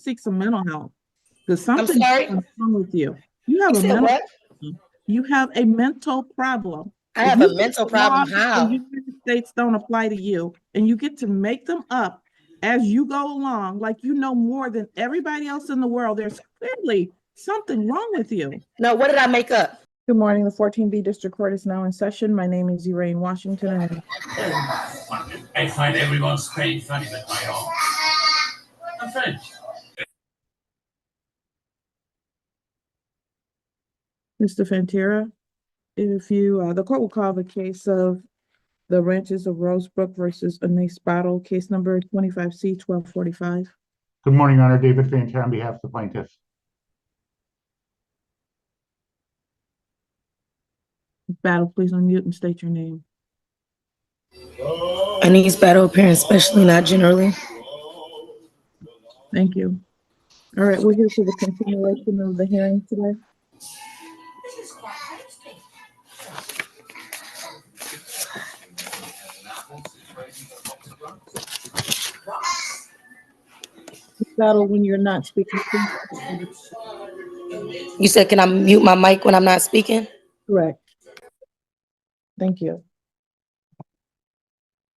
seek some mental health. Because I'm something's sorry? wrong with you. You have You a said mental what? problem. You have a mental problem. I If have a you think mental the laws problem. in the How? United States don't apply to you, and you get to make them up as you go along, like you know more than everybody else in the world, there's clearly something wrong with you. No, what did I make up? Good morning. The 14B District Court is now in session. My name is Elaine Washington. And I find everyone's Spain funny but my own. I'm French. Mr. Fantera, if you, the court will call the case of the Ranches of Rosebrook versus Anais Battle, case number 25C-1245. Good morning, Your Honor. David Fantera on behalf of the plaintiff. Battle, please unmute and state your name. Anais Battle, appearance especially, not generally. Thank you. All right, we're here for the continuation of the hearing today. Battle, when you're not speaking, please. You said, can I mute my mic when I'm not speaking? Correct. Thank you.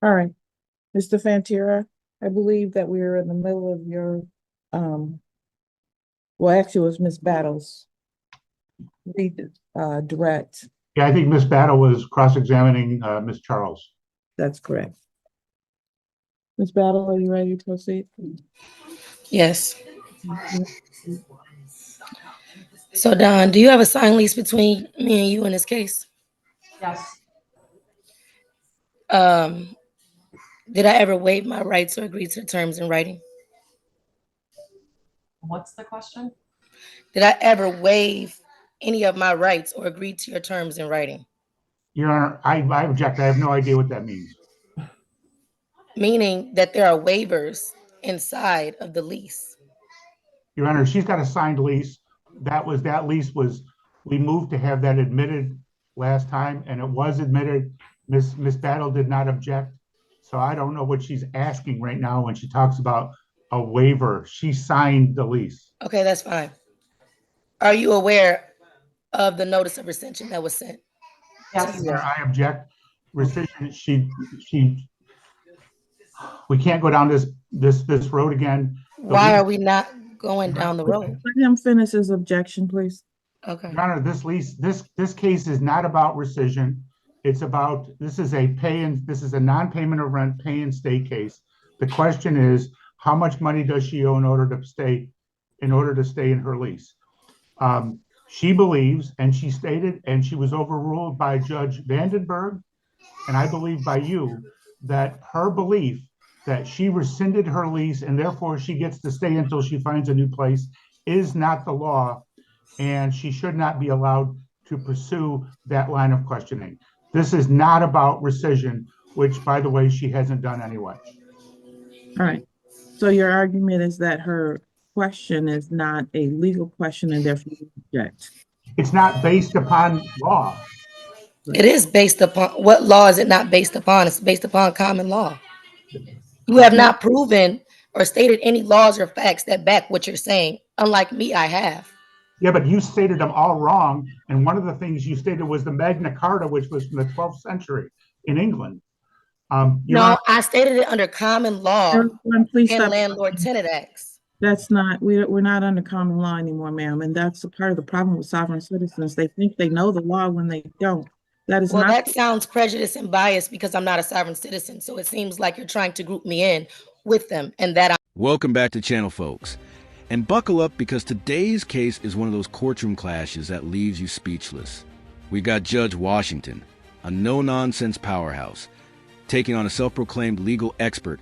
All right, Mr. Fantera, I believe that we are in the middle of your, well, actually it was Ms. Battle's direct. Yeah, I think Ms. Battle was cross-examining Ms. Charles. That's correct. Ms. Battle, are you ready to proceed? Yes. So, Don, do you have a signed lease between me and you in this case? Yes. Did I ever waive my rights or agree to the terms in writing? What's the question? Did I ever waive any of my rights or agree to your terms in writing? Your Honor, I object. I have no idea what that means. Meaning that there are waivers inside of the lease. Your Honor, she's got a signed lease. That lease was, we moved to have that admitted last time, and it was admitted. Ms. Battle did not object. So I don't know what she's asking right now when she talks about a waiver. She signed the lease. Okay, that's fine. Are you aware of the notice of rescission that was sent? Yes. Your Honor, I object. Rescission, we can't go down this road again. Why are we not going down the road? Let him finish his objection, please. Okay. Your Honor, this case is not about rescission. It's about, this is a non-payment of rent, pay and stay case. The question is, how much money does she owe in order to stay in her lease? She believes, and she stated, and she was overruled by Judge Vandenberg, and I believe by you, that her belief that she rescinded her lease and therefore she gets to stay until she finds a new place is not the law, and she should not be allowed to pursue that line of questioning. This is not about rescission, which, by the way, she hasn't done anyway. All right. So your argument is that her question is not a legal question and therefore you object. It's not based upon law. It is based upon, what law is it not based upon? It's based upon common law. You have not proven or stated any laws or facts that back what you're saying. Unlike me, I have. Yeah, but you stated them all wrong. And one of the things you stated was the Magna Carta, which was from the 12th century in England. No, I stated it under common law and Landlord Tenant Acts. That's not, we're not under common law anymore, ma'am. And that's a part of the problem with sovereign citizens. They think they know the law when they don't. That is well, not. That sounds prejudiced and biased because I'm not a sovereign citizen. So it seems like you're trying to group me in with them and that Welcome back to channel, folks. And buckle up because today's case is one of those courtroom clashes that leaves you speechless. We got Judge Washington, a no-nonsense powerhouse, taking on a self-proclaimed legal expert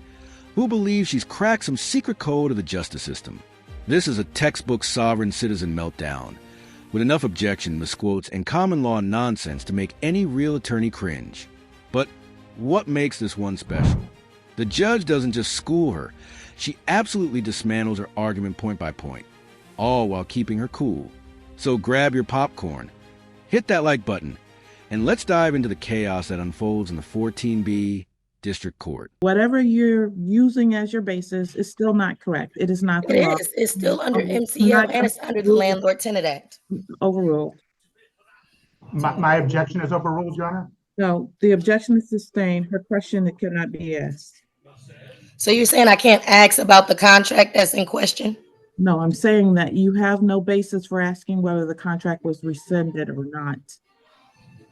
who believes she's cracked some secret code of the justice system. This is a textbook sovereign citizen meltdown, with enough objection, misquotes, and common law nonsense to make any real attorney cringe. But what makes this one special? The judge doesn't just school her, she absolutely dismantles her argument point by point, all while keeping her cool. So grab your popcorn, hit that like button, and let's dive into the chaos that unfolds in the 14B district court. Whatever you're using as your basis is still not correct. It is not the It law. is. It's still under I'm MCL not and it's under the gonna Landlord Tenant Act. overrule. My objection is overruled, Your Honor. No, the objection is sustained. Her question, it cannot be asked. So you're saying I can't ask about the contract that's in question? No, I'm saying that you have no basis for asking whether the contract was rescinded or not.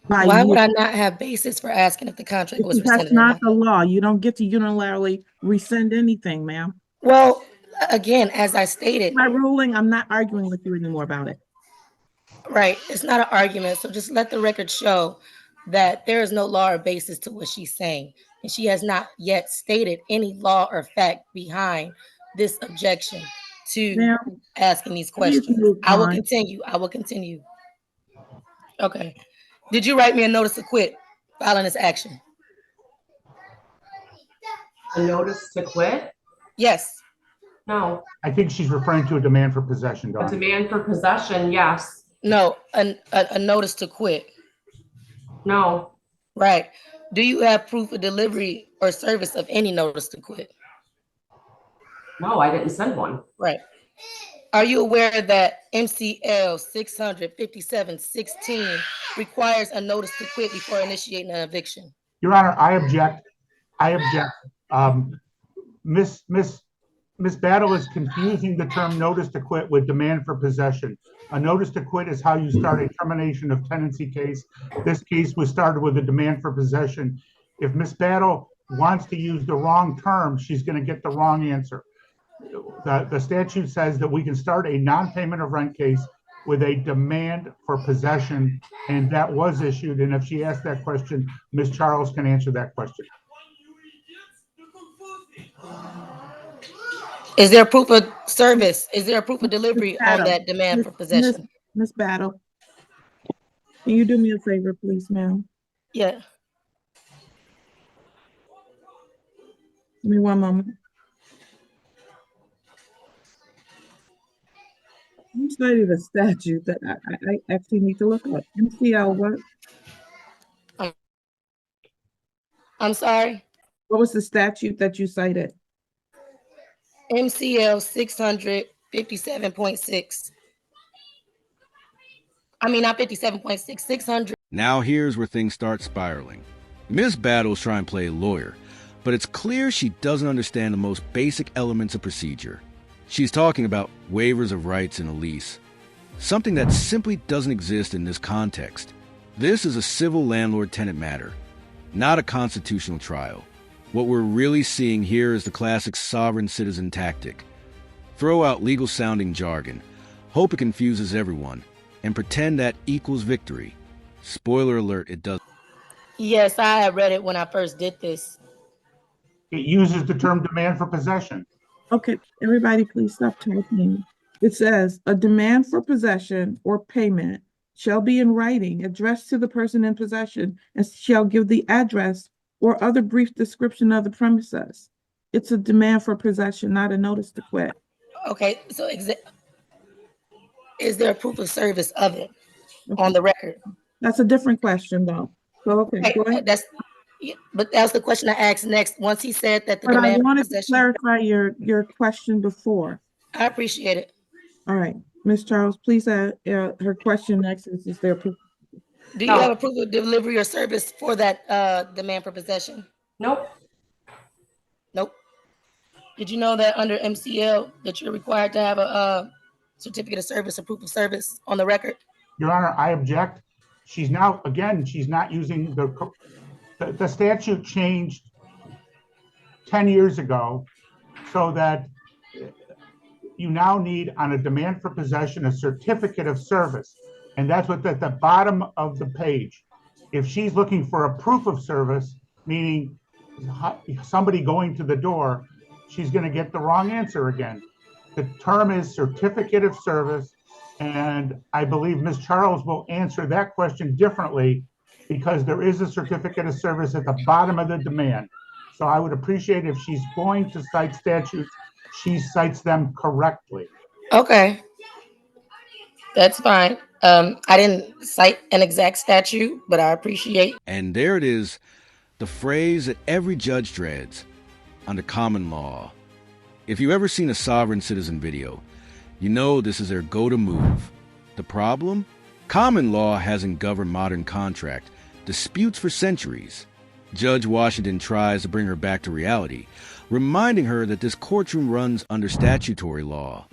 Why would I not have basis for asking if the contract was Because that's rescinded or not not? the law. You don't get to unilaterally rescind anything, ma'am. Well, again, as I stated, My ruling, I'm not arguing with you anymore about it. right, it's not an argument. So just let the record show that there is no law or basis to what she's saying. And she has not yet stated any law or fact behind this objection to Ma'am, asking these please questions. move I will on. continue. I will continue. Okay. Did you write me a notice to quit filing this action? A notice to quit? Yes. No. I think she's referring to a demand for possession, A Dawn. demand for possession, yes. No, a notice to quit. No. Right. Do you have proof of delivery or service of any notice to quit? No, I didn't send one. Right. Are you aware that MCL 657-16 requires a notice to quit before initiating an eviction? Your Honor, I object. Miss Battle is confusing the term notice to quit with demand for possession. A notice to quit is how you start a termination of tenancy case. This case was started with a demand for possession. If Miss Battle wants to use the wrong term, she's going to get the wrong answer. The statute says that we can start a non-payment of rent case with a demand for possession, and that was issued. And if she asked that question, Ms. Charles can answer that question. Is there proof of service? Is there a proof of delivery on that demand for possession? Miss Battle, can you do me a favor, please, ma'am? Yeah. Give me one moment. You studied a statute that I actually need to look up. MCL what? I'm sorry? What was the statute that you cited? MCL 657.6. I mean, not 57.6, 600. Now here's where things start spiraling. Ms. Battle's trying to play a lawyer, but it's clear she doesn't understand the most basic elements of procedure. She's talking about waivers of rights in a lease, something that simply doesn't exist in this context. This is a civil landlord-tenant matter, not a constitutional trial. What we're really seeing here is the classic sovereign citizen tactic. Throw out legal-sounding jargon, hope it confuses everyone, and pretend that equals victory. Spoiler alert, it doesn't. Yes, I had read it when I first did this. It uses the term demand for possession. Okay, everybody please stop typing. It says, a demand for possession or payment shall be in writing addressed to the person in possession and shall give the address or other brief description of the premises. It's a demand for possession, not a notice to quit. Okay, so is there a proof of service of it on the record? That's a different question though. So, okay, go ahead. But that's the question I asked next. Once he said that the But I demand for wanted to possession. clarify your question before. I appreciate it. All right, Ms. Charles, please add, her question next is there proof? Do you have a proof of delivery or service for that demand for possession? Nope. Nope. Did you know that under MCL that you're required to have a certificate of service or proof of service on the record? Your Honor, I object. She's now, again, she's not using the statute changed 10 years ago so that you now need on a demand for possession a certificate of service. And that's what's at the bottom of the page. If she's looking for a proof of service, meaning somebody going to the door, she's going to get the wrong answer again. The term is certificate of service, and I believe Ms. Charles will answer that question differently because there is a certificate of service at the bottom of the demand. So I would appreciate if she's going to cite statutes, she cites them correctly. Okay. That's fine. I didn't cite an exact statute, but I appreciate. And there it is, the phrase that every judge dreads, under common law. If you've ever seen a sovereign citizen video, you know this is their go-to move. The problem? Common law hasn't governed modern contract disputes for centuries. Judge Washington tries to bring her back to reality, reminding her that this courtroom runs under statutory law,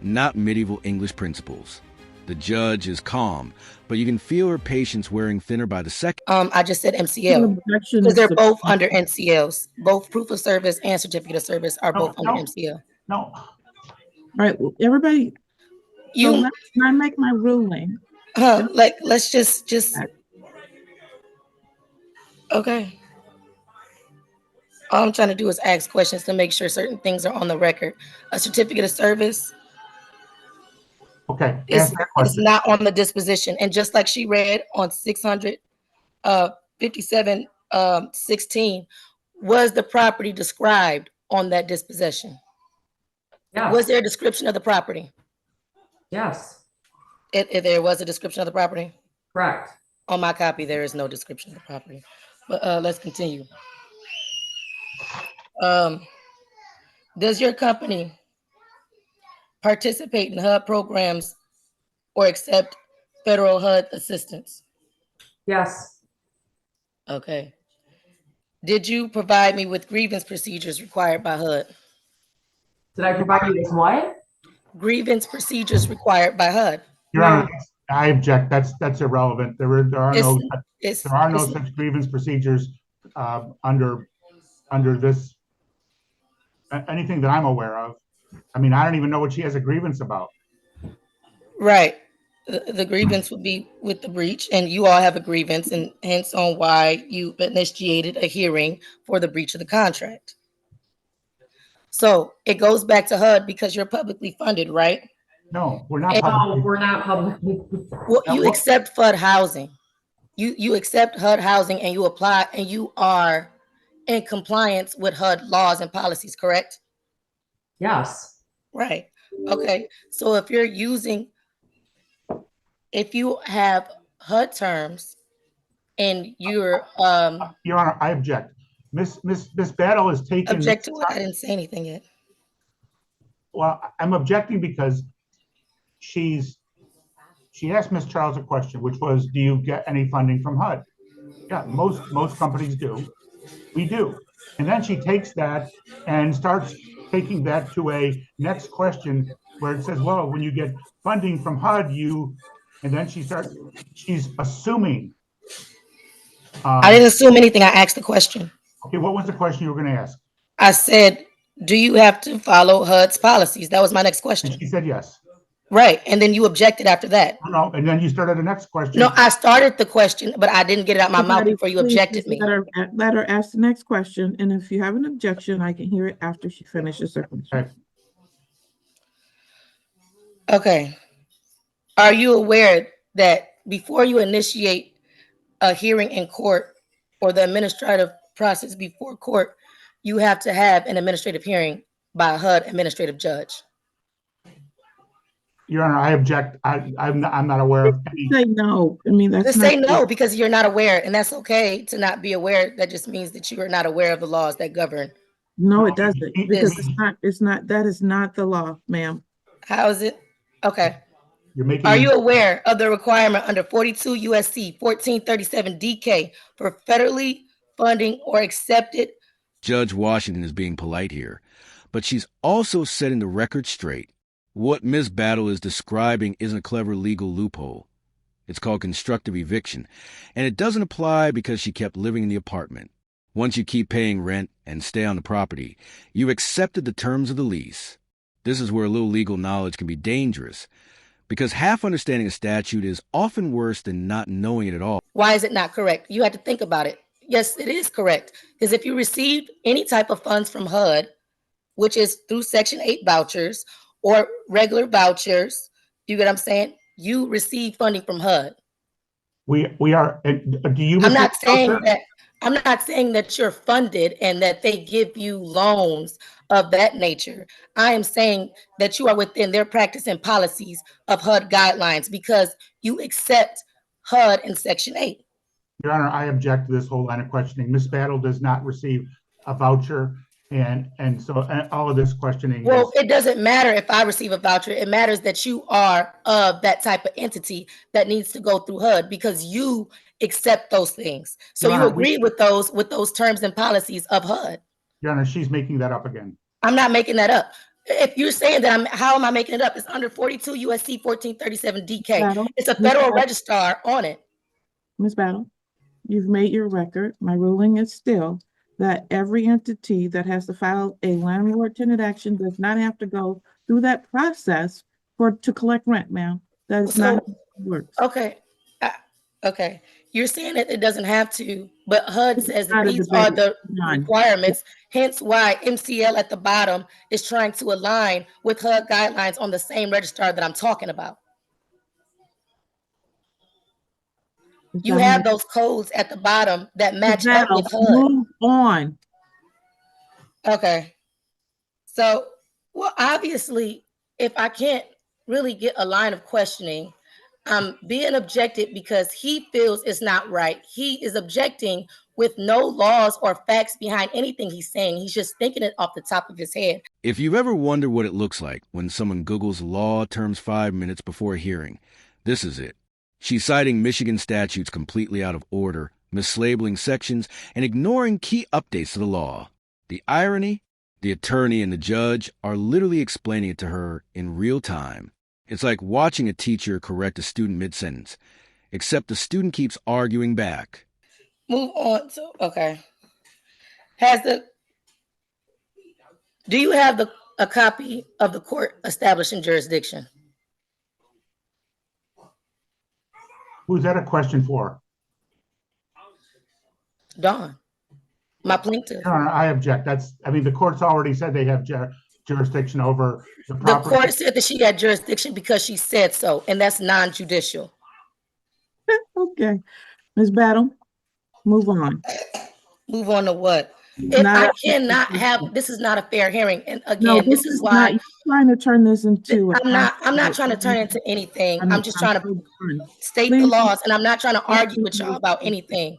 not medieval English principles. The judge is calm, but you can feel her patience wearing thinner by the second. I just said MCL because they're both under NCLs. Both proof of service and certificate of service are both under MCL. No, All right, well, everybody, so let's not make my ruling. Let's just okay. All I'm trying to do is ask questions to make sure certain things are on the record. A certificate of service okay, is ask that question. not on the disposition. And just like she read on 657-16, was the property described on that disposition? Yes. Was there a description of the property? Yes. If there was a description of the property? Correct. On my copy, there is no description of the property. But let's continue. Does your company participate in HUD programs or accept federal HUD assistance? Yes. Okay. Did you provide me with grievance procedures required by HUD? Did I provide you with what? Grievance procedures required by HUD. Your Honor, I object. That's irrelevant. There are no It's such grievance procedures under this anything that I'm aware of. I mean, I don't even know what she has a grievance about. right. The grievance would be with the breach, and you all have a grievance, and hence on why you initiated a hearing for the breach of the contract. So it goes back to HUD because you're publicly funded, right? No, we're not. No, we're not publicly. Well, you accept HUD housing. You accept HUD housing, and you apply, and you are in compliance with HUD laws and policies, correct? Yes. Right. Okay. So if you have HUD terms and you're Your Honor, I object. Miss Battle is taking. object to it, I didn't say anything yet. Well, I'm objecting because she asked Miss Charles a question, which was, do you get any funding from HUD? Yeah, most companies do. We do. And then she takes that and starts taking that to a next question where it says, well, when you get funding from HUD, and then she's assuming. I didn't assume anything. I asked the question. Okay, what was the question you were going to ask? I said, do you have to follow HUD's policies? That was my next And question. she said yes. Right. And then you objected after that. No, and then you started the next question. No, I started the question, but I didn't get it out my mouth before you Please objected just me. let her ask the next question, and if you have an objection, I can hear it after she finishes her question. Okay. Okay. Are you aware that before you initiate a hearing in court or the administrative process before court, you have to have an administrative hearing by a HUD administrative judge? Your Honor, I object. I'm not aware of any. Say no. I mean, that's Just not. say no because you're not aware, and that's okay to not be aware. That just means that you are not aware of the laws that govern. No, it doesn't, because This- that is not the law, ma'am. How is it? Okay. You're making. Are you aware of the requirement under 42 USC 1437 DK for federally funding or accepted? Judge Washington is being polite here, but she's also setting the record straight. What Ms. Battle is describing isn't a clever legal loophole. It's called constructive eviction, and it doesn't apply because she kept living in the apartment. Once you keep paying rent and stay on the property, you've accepted the terms of the lease. This is where a little legal knowledge can be dangerous, because half understanding a statute is often worse than not knowing it at all. Why is it not correct? You had to think about it. Yes, it is correct. Because if you received any type of funds from HUD, which is through Section 8 vouchers or regular vouchers, you get what I'm saying? You receive funding from HUD. We are. Do you? I'm not saying that you're funded and that they give you loans of that nature. I am saying that you are within their practice and policies of HUD guidelines because you accept HUD in Section 8. Your Honor, I object to this whole line of questioning. Ms. Battle does not receive a voucher, and so all of this questioning Well, is, it doesn't matter if I receive a voucher. It matters that you are of that type of entity that needs to go through HUD because you accept those things. So Your you Honor, agree with those terms and policies of HUD. Your Honor, she's making that up again. I'm not making that up. If you're saying that how am I making it up? It's under 42 USC 1437 DK. Battle. It's a Ms. federal Battle. registrar on it. Ms. Battle, you've made your record. My ruling is still that every entity that has to file a landlord tenant action does not have to go through that process to collect rent, ma'am. That is not how it works. Okay. Okay. You're saying that it doesn't have to, but HUD says that not a these are debate. the None. requirements, hence why MCL at the bottom is trying to align with HUD guidelines on the same registrar that I'm talking about. You have those codes at the bottom that match up with HUD. Move on. Okay. So, well, obviously, if I can't really get a line of questioning, I'm being objected because he feels it's not right. He is objecting with no laws or facts behind anything he's saying. He's just thinking it off the top of his head. If you've ever wondered what it looks like when someone Googles law terms 5 minutes before a hearing, this is it. She's citing Michigan statutes completely out of order, mislabeling sections, and ignoring key updates to the law. The irony? The attorney and the judge are literally explaining it to her in real time. It's like watching a teacher correct a student mid-sentence, except the student keeps arguing back. Move on. So, okay. Do you have a copy of the court establishing jurisdiction? who's that a question for? Dawn, my plaintiff. Your Honor, I object. The court's already said they have jurisdiction over the The property. court said that she had jurisdiction because she said so, and that's non-judicial. Okay. Ms. Battle, move on. Move on to what? If I cannot have, this is not a fair hearing. And again, this is why you're trying to turn this into I'm not trying to turn it into anything. I'm just trying to state the Please. laws, and I'm not trying to argue with y'all about anything.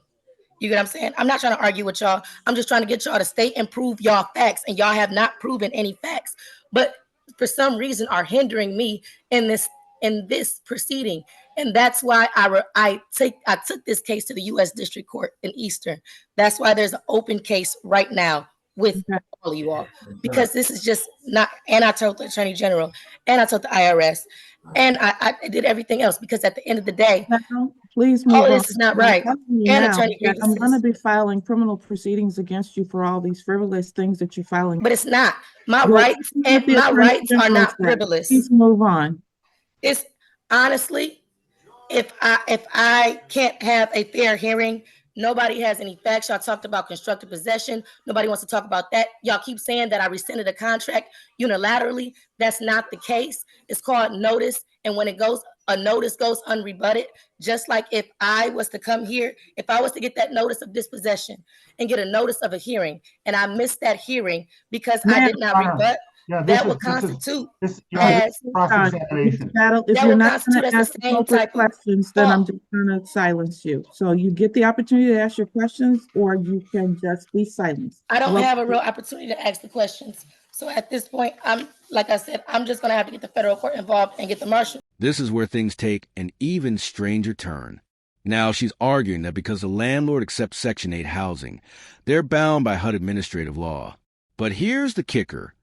You get what I'm saying? I'm not trying to argue with y'all. I'm just trying to get y'all to state and prove y'all facts, and y'all have not proven any facts. But for some reason are hindering me in this proceeding. And that's why I took this case to the U.S. District Court in Eastern. That's why there's an open case right now with all of you all, because this is just not, and I told the Attorney General, and I told the IRS, and I did everything else, because at the end of the day, please move all on. of this is not right. And attorney I'm grievances. going to be filing criminal proceedings against you for all these frivolous things that you're filing. But it's not. My Well, rights and my rights are not frivolous. Please move on. It's honestly, if I can't have a fair hearing, nobody has any facts. Y'all talked about constructive possession. Nobody wants to talk about that. Y'all keep saying that I rescinded a contract unilaterally. That's not the case. It's called notice. And when a notice goes unrebutted, just like if I was to come here, if I was to get that notice of dispossession and get a notice of a hearing, and I missed that hearing because I did not rebut, that would constitute as cross-examination. If you're not going to ask appropriate questions, then I'm just going to silence you. So you get the opportunity to ask your questions, or you can just be silenced. I don't have a real opportunity to ask the questions. So at this point, like I said, I'm just going to have to get the federal court involved and get the marshal. This is where things take an even stranger turn. Now she's arguing that because the landlord accepts Section 8 housing, they're bound by HUD administrative law. But here's the kicker.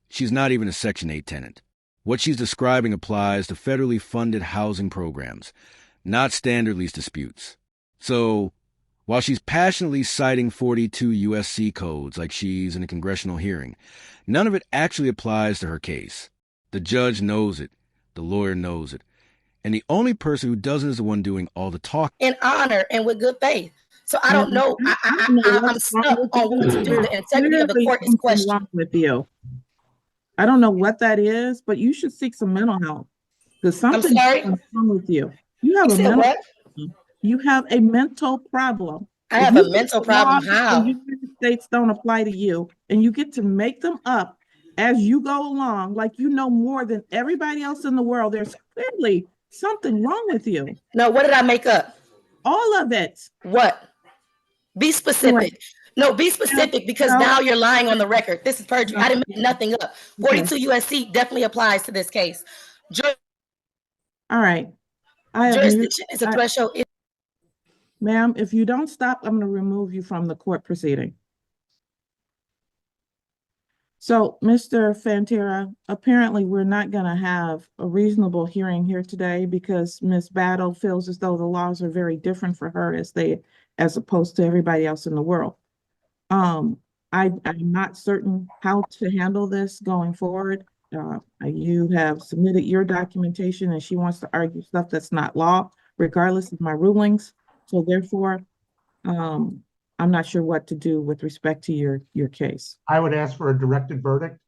She's not even a Section 8 tenant. What she's describing applies to federally funded housing programs, not standard lease disputes. So, while she's passionately citing 42 USC codes like she's in a congressional hearing, none of it actually applies to her case. The judge knows it. The lawyer knows it. And the only person who doesn't is the one doing all the talking. In honor and with good faith. So I don't know. I'm stuck on what to do. The integrity of the court is questioned. With you. I don't know what that is, but you should seek some mental help. Because something's wrong with you. You have a mental problem. I have a mental problem. How? The United States don't apply to you, and you get to make them up as you go along, like you know more than everybody else in the world. There's clearly something wrong with you. No, what did I make up? All of it. What? Be specific. No, be specific because No. now you're lying on the record. This is perjury. I didn't make nothing up. 42 Okay. USC definitely applies to this case. All right. I have Jurisdiction is a threshold. Ma'am, if you don't stop, I'm going to remove you from the court proceeding. So, Mr. Fantera, apparently we're not going to have a reasonable hearing here today because Ms. Battle feels as though the laws are very different for her as opposed to everybody else in the world. I'm not certain how to handle this going forward. You have submitted your documentation and she wants to argue stuff that's not law, regardless of my rulings. So therefore, I'm not sure what to do with respect to your case. I would ask for a directed verdict.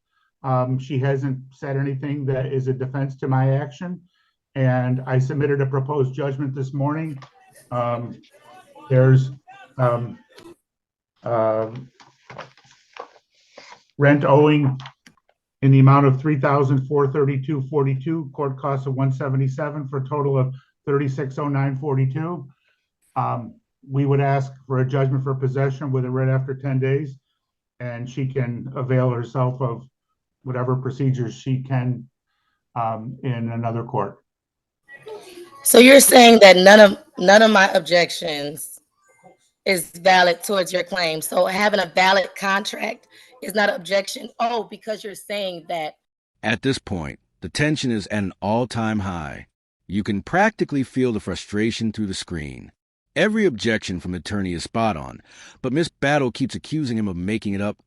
She hasn't said anything that is a defense to my action. And I submitted a proposed judgment this morning. There's rent owing in the amount of $3,432.42, court costs of $177 for a total of $3609.42. We would ask for a judgment for possession with a writ after 10 days, and she can avail herself of whatever procedures she can in another court. So you're saying that none of my objections is valid towards your claim. So having a valid contract is not an objection. Oh, because you're saying that. At this point, the tension is at an all-time high. You can practically feel the frustration through the screen. Every objection from the attorney is spot on, but Miss Battle keeps accusing him of making it up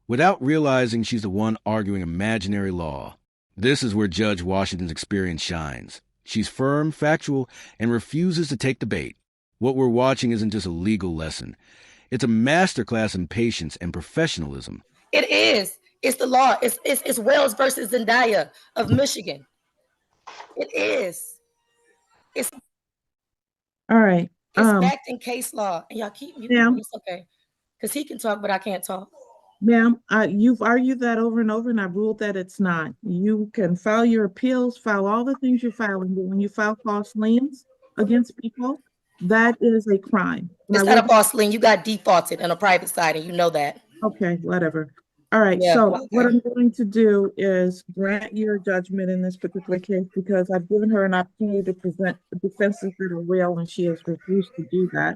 without realizing she's the one arguing imaginary law. This is where Judge Washington's experience shines. She's firm, factual, and refuses to take the bait. What we're watching isn't just a legal lesson. It's a masterclass in patience and professionalism. It is. It's the law. It's Wells versus Zendaya of Michigan. It is. It's All right. backed in case law. And y'all keep muting me. It's okay. Because he can talk, but I can't talk. Ma'am, you've argued that over and over, and I've ruled that it's not. You can file your appeals, file all the things you're filing, but when you file false liens against people, that is a crime. It's not a false lien. You got defaulted on a private side, and you know that. Okay, whatever. All right, Yeah, so okay. what I'm going to do is grant your judgment in this particular case because I've given her an opportunity to present defenses that are real, and she has refused to do that.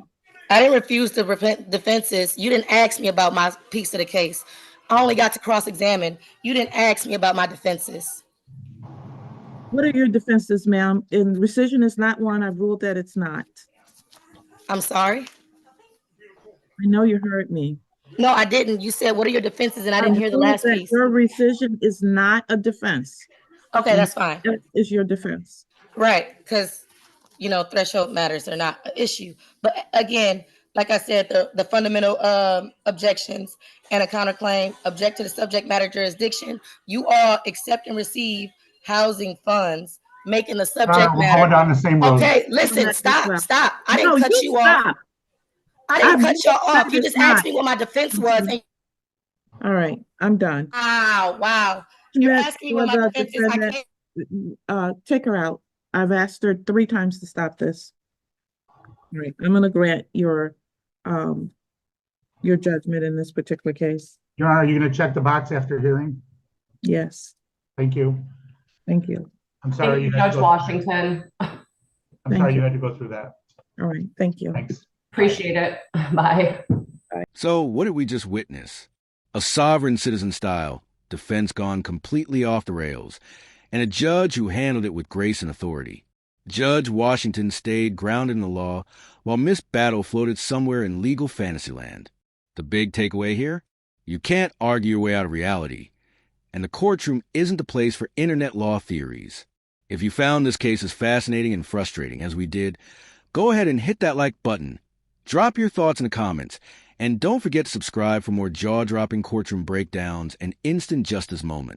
I didn't refuse to present defenses. You didn't ask me about my piece of the case. I only got to cross-examine. You didn't ask me about my defenses. What are your defenses, ma'am? And rescission is not one. I've ruled that it's not. I'm sorry? I know you heard me. No, I didn't. You said, what are your defenses? And I didn't hear the last piece. Your rescission is not a defense. Okay, that's fine. That is your defense. Right, because, you know, threshold matters are not an issue. But again, like I said, the fundamental objections and a counterclaim, object to the subject matter jurisdiction. You all accept and receive housing funds, making the subject We're matter. going down the same road. Okay, listen, stop. I didn't cut you off. I didn't cut y'all off. You just asked me what my defense was. And all right, I'm done. Wow. You're asking me what my defense is. I can't. Take her out. I've asked her 3 times to stop this. All right, I'm going to grant your judgment in this particular case. Your Honor, are you going to check the box after hearing? Yes. Thank you. Thank you. I'm sorry. Thank you, Judge Washington. I'm sorry you had to go through that. All right, thank you. Thanks. Appreciate it. Bye. So what did we just witness? A sovereign citizen style, defense gone completely off the rails, and a judge who handled it with grace and authority. Judge Washington stayed grounded in the law, while Miss Battle floated somewhere in legal fantasyland. The big takeaway here? You can't argue your way out of reality, and the courtroom isn't the place for internet law theories. If you found this case as fascinating and frustrating as we did, go ahead and hit that like button. Drop your thoughts in the comments, and don't forget to subscribe for more jaw-dropping courtroom breakdowns and instant justice moments.